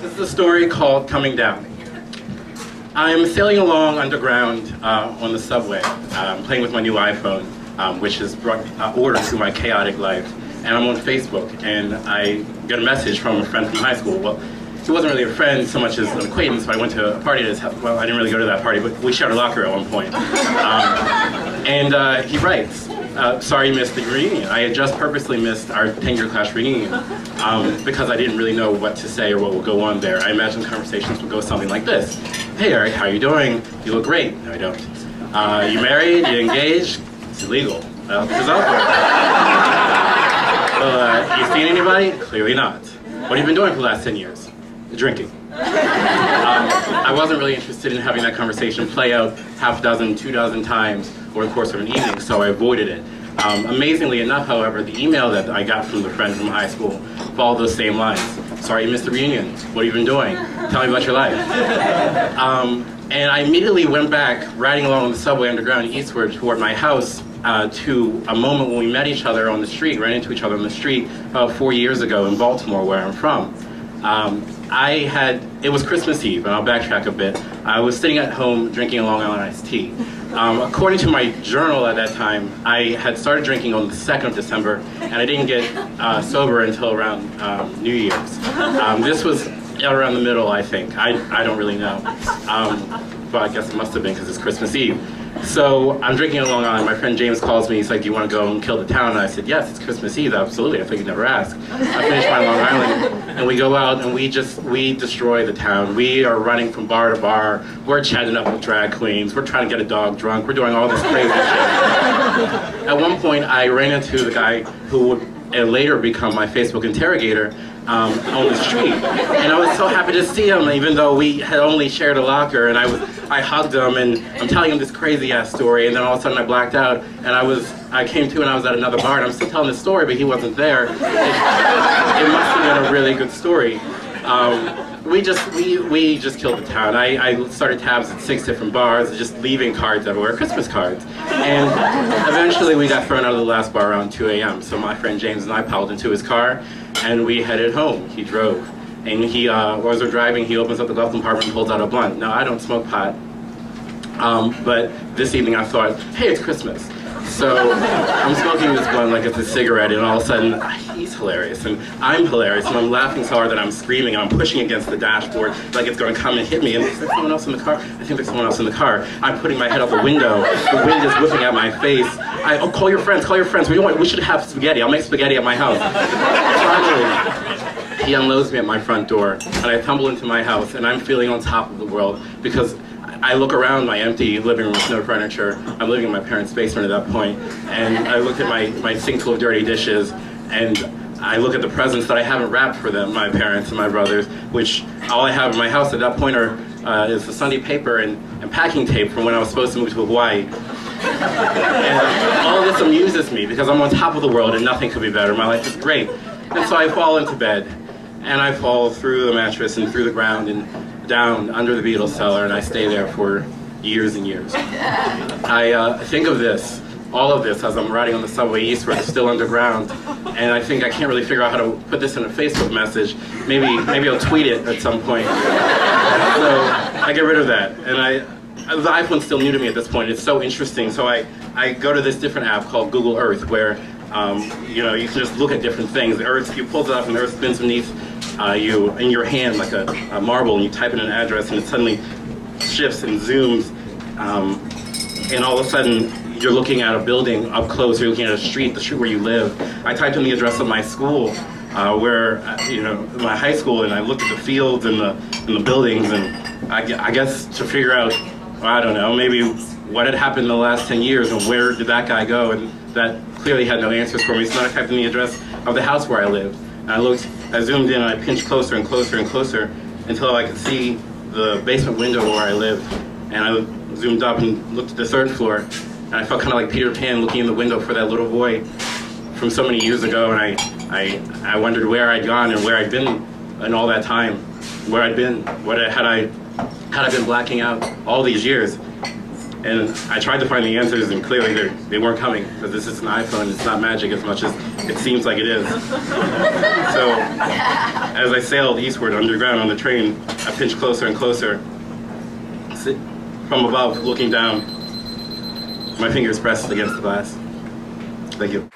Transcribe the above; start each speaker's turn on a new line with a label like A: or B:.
A: This is a story called Coming Down. I'm sailing along underground on the subway, playing with my new iPhone, which has brought order to my chaotic life. And I'm on Facebook, and I get a message from a friend from high school. Well, he wasn't really a friend so much as an acquaintance, but I went to a party at his house. Well, I didn't really go to that party, but we shared a locker at one point. And he writes, sorry you missed the reunion. I had just purposely missed our 10-year class reunion because I didn't really know what to say or what would go on there. I imagined conversations would go something like this. Hey Eric, how you doing? You look great. No, I don't. You married? You engaged? It's illegal. Well, it's over. You seen anybody? Clearly not. What have you been doing for the last 10 years? Drinking. I wasn't really interested in having that conversation play out half a dozen, 2 dozen times over the course of an evening, so I avoided it. Amazingly enough, however, the email that I got from the friend from high school followed those same lines. Sorry you missed the reunion. What have you been doing? Tell me about your life. And I immediately went back, riding along on the subway underground eastward toward my house, to a moment when we met each other on the street, ran into each other on the street about 4 years ago in Baltimore, where I'm from. It was Christmas Eve, and I'll backtrack a bit. I was sitting at home drinking a Long Island iced tea. According to my journal at that time, I had started drinking on the 2nd of December, and I didn't get sober until around New Year's. This was around the middle, I think. I don't really know. But I guess it must have been because it's Christmas Eve. So I'm drinking on Long Island. My friend James calls me. He's like, do you want to go and kill the town? And I said, yes, it's Christmas Eve. Absolutely. I thought you'd never ask. I finished my Long Island, and we go out, and we destroy the town. We are running from bar to bar. We're chatting up with drag queens. We're trying to get a dog drunk. We're doing all this crazy shit. At one point, I ran into the guy who would later become my Facebook interrogator on the street. And I was so happy to see him, even though we had only shared a locker, and I hugged him, and I'm telling him this crazy-ass story, and then all of a sudden I blacked out, and I came to and I was at another bar, and I'm still telling this story, but he wasn't there. It must have been a really good story. We just killed the town. I started tabs at 6 different bars, just leaving cards everywhere, Christmas cards. And eventually we got thrown out of the last bar around 2 a.m. So my friend James and I piled into his car, and we headed home. He drove. And as we're driving, he opens up the glove compartment and pulls out a blunt. Now, I don't smoke pot, but this evening I thought, hey, it's Christmas. So I'm smoking this blunt like it's a cigarette, and all of a sudden, he's hilarious, and I'm hilarious, and I'm laughing so hard that I'm screaming, and I'm pushing against the dashboard like it's going to come and hit me, and is there someone else in the car? I think there's someone else in the car. I'm putting my head out the window. The wind is whipping at my face. Oh, call your friends, call your friends. We should have spaghetti. I'll make spaghetti at my house. Finally, he unloads me at my front door, and I tumble into my house, and I'm feeling on top of the world, because I look around my empty living room with no furniture. I'm living in my parents' basement at that point, and I look at my sink full of dirty dishes, and I look at the presents that I haven't wrapped for them, my parents and my brothers, which all I have in my house at that point is the Sunday paper and packing tape from when I was supposed to move to Hawaii. And all of this amuses me because I'm on top of the world and nothing could be better. My life is great. And so I fall into bed, and I fall through the mattress and through the ground and down under the Beatles cellar, and I stay there for years and years. I think of this, all of this, as I'm riding on the subway eastward, still underground, and I think I can't really figure out how to put this in a Facebook message. Maybe I'll tweet it at some point. So I get rid of that, and the iPhone's still new to me at this point. It's so interesting. So I go to this different app called Google Earth, where you can just look at different things. The Earth, you pull it up, and the Earth spins beneath you in your hand like a marble, and you type in an address, and it suddenly shifts and zooms, and all of a sudden you're looking at a building up close. You're looking at the street where you live. I typed in the address of my school, my high school, and I looked at the fields and the buildings, and I guess to figure out, I don't know, maybe what had happened in the last 10 years, and where did that guy go, and that clearly had no answers for me. So then I typed in the address of the house where I lived, and I zoomed in, and I pinched closer and closer and closer until I could see the basement window where I lived, and I zoomed up and looked at the 3rd floor, and I felt kind of like Peter Pan looking in the window for that little boy from so many years ago, and I wondered where I'd gone and where I'd been in all that time, where I'd been, had I been blacking out all these years. And I tried to find the answers, and clearly they weren't coming, because this is an iPhone. It's not magic as much as it seems like it is. So as I sailed eastward underground on the train, I pinched closer and closer. From above, looking down, my fingers pressed against the glass. Thank you.